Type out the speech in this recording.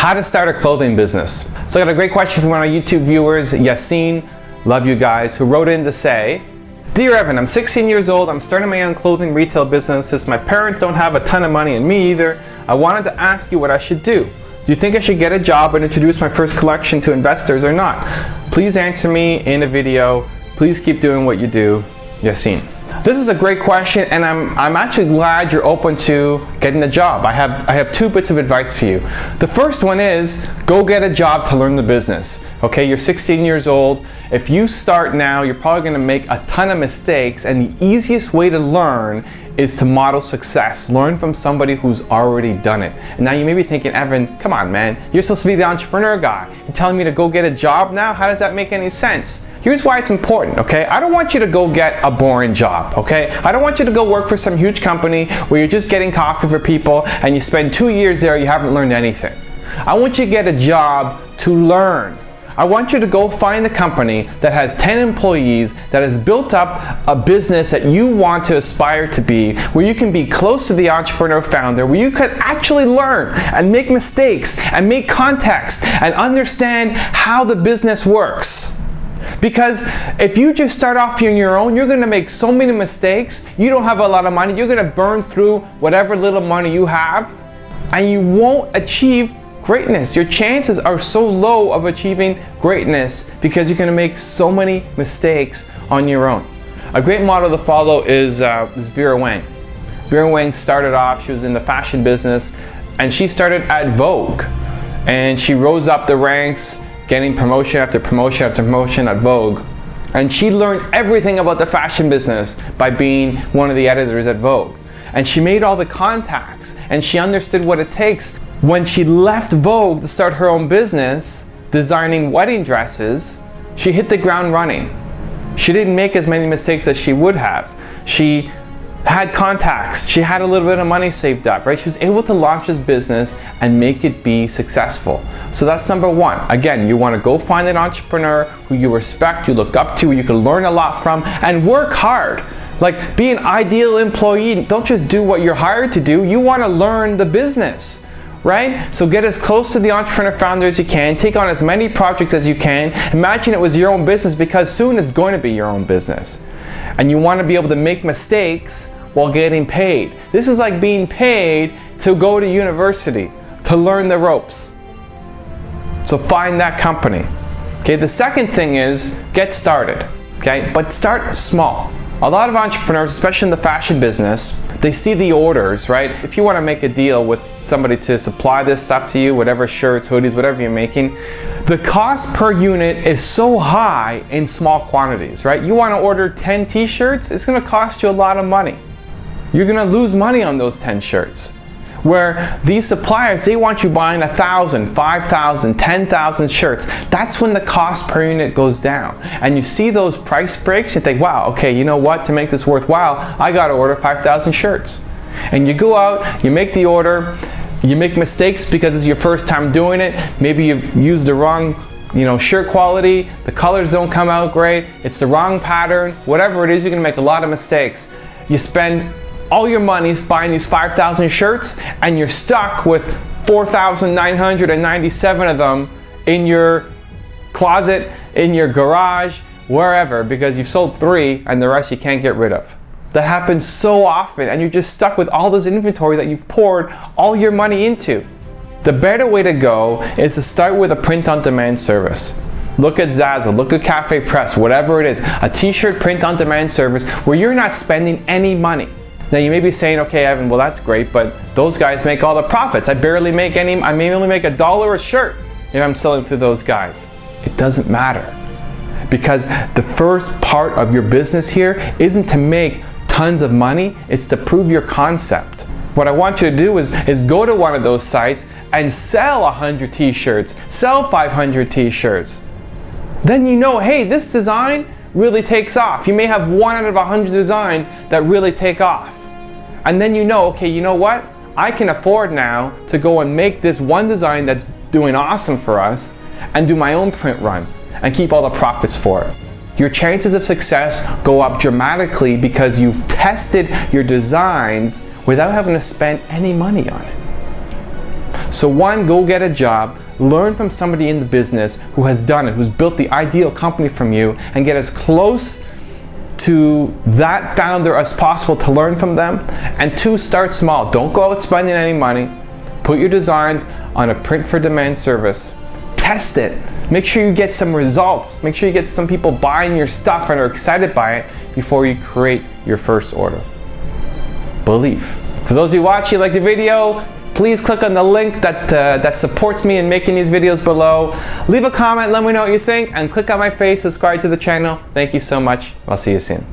How to start a clothing business. So I got a great question from one of our YouTube viewers, Yassine, love you guys, who wrote in to say, Dear Evan, I'm 16 years old, I'm starting my own clothing retail business. Since my parents don't have a ton of money and me either, I wanted to ask you what I should do. Do you think I should get a job and introduce my first collection to investors or not? Please answer me in a video. Please keep doing what you do, Yassine. This is a great question, and I'm actually glad you're open to getting a job. I have two bits of advice for you. The first one is go get a job to learn the business. Okay, you're 16 years old. If you start now, you're probably going to make a ton of mistakes, and the easiest way to learn is to model success. Learn from somebody who's already done it. And now you may be thinking, Evan, come on, man. You're supposed to be the entrepreneur guy. You're telling me to go get a job now? How does that make any sense? Here's why it's important, okay? I don't want you to go get a boring job, okay? I don't want you to go work for some huge company where you're just getting coffee for people and you spend 2 years there, you haven't learned anything. I want you to get a job to learn. I want you to go find a company that has 10 employees, that has built up a business that you want to aspire to be, where you can be close to the entrepreneur founder, where you can actually learn and make mistakes and make context and understand how the business works. Because if you just start off on your own, you're going to make so many mistakes. You don't have a lot of money. You're going to burn through whatever little money you have, and you won't achieve greatness. Your chances are so low of achieving greatness because you're going to make so many mistakes on your own. A great model to follow is Vera Wang. Vera Wang started off, she was in the fashion business, and she started at Vogue, and she rose up the ranks, getting promotion after promotion after promotion at Vogue. And she learned everything about the fashion business by being one of the editors at Vogue. And she made all the contacts, and she understood what it takes. When she left Vogue to start her own business, designing wedding dresses, she hit the ground running. She didn't make as many mistakes as she would have. She had contacts, she had a little bit of money saved up, right? She was able to launch this business and make it be successful. So that's number one. Again, you want to go find an entrepreneur who you respect, you look up to, who you can learn a lot from, and work hard. Like, be an ideal employee. Don't just do what you're hired to do. You want to learn the business, right? So get as close to the entrepreneur founder as you can, take on as many projects as you can. Imagine it was your own business, because soon it's going to be your own business. And you want to be able to make mistakes while getting paid. This is like being paid to go to university, to learn the ropes. So find that company. Okay, the second thing is get started, okay? But start small. A lot of entrepreneurs, especially in the fashion business, they see the orders, right? If you want to make a deal with somebody to supply this stuff to you, whatever shirts, hoodies, whatever you're making, the cost per unit is so high in small quantities, right? You want to order 10 t-shirts, it's going to cost you a lot of money. You're going to lose money on those 10 shirts. Where these suppliers, they want you buying 1,000, 5,000, 10,000 shirts. That's when the cost per unit goes down. And you see those price breaks, you think, wow, okay, you know what, to make this worthwhile, I got to order 5,000 shirts. And you go out, you make the order, you make mistakes because it's your first time doing it. Maybe you use the wrong shirt quality, the colors don't come out great, it's the wrong pattern, whatever it is, you're going to make a lot of mistakes. You spend all your money buying these 5,000 shirts, and you're stuck with 4,997 of them in your closet, in your garage, wherever, because you've sold 3 and the rest you can't get rid of. That happens so often, and you're just stuck with all this inventory that you've poured all your money into. The better way to go is to start with a print-on-demand service. Look at Zazzle, look at Cafe Press, whatever it is, a t-shirt print-on-demand service where you're not spending any money. Now you may be saying, okay, Evan, well that's great, but those guys make all the profits. I barely make any, I may only make $1 a shirt if I'm selling through those guys. It doesn't matter, because the first part of your business here isn't to make tons of money, it's to prove your concept. What I want you to do is go to one of those sites and sell 100 t-shirts, sell 500 t-shirts. Then you know, hey, this design really takes off. You may have 1 out of 100 designs that really take off. And then you know, okay, you know what? I can afford now to go and make this one design that's doing awesome for us and do my own print run and keep all the profits for it. Your chances of success go up dramatically because you've tested your designs without having to spend any money on it. So one, go get a job, learn from somebody in the business who has done it, who's built the ideal company from you, and get as close to that founder as possible to learn from them. And two, start small. Don't go out spending any money. Put your designs on a print for demand service. Test it. Make sure you get some results. Make sure you get some people buying your stuff and are excited by it before you create your first order. Believe. For those of you watching, like the video, please click on the link that supports me in making these videos below. Leave a comment, let me know what you think, and click on my face, subscribe to the channel. Thank you so much. I'll see you soon.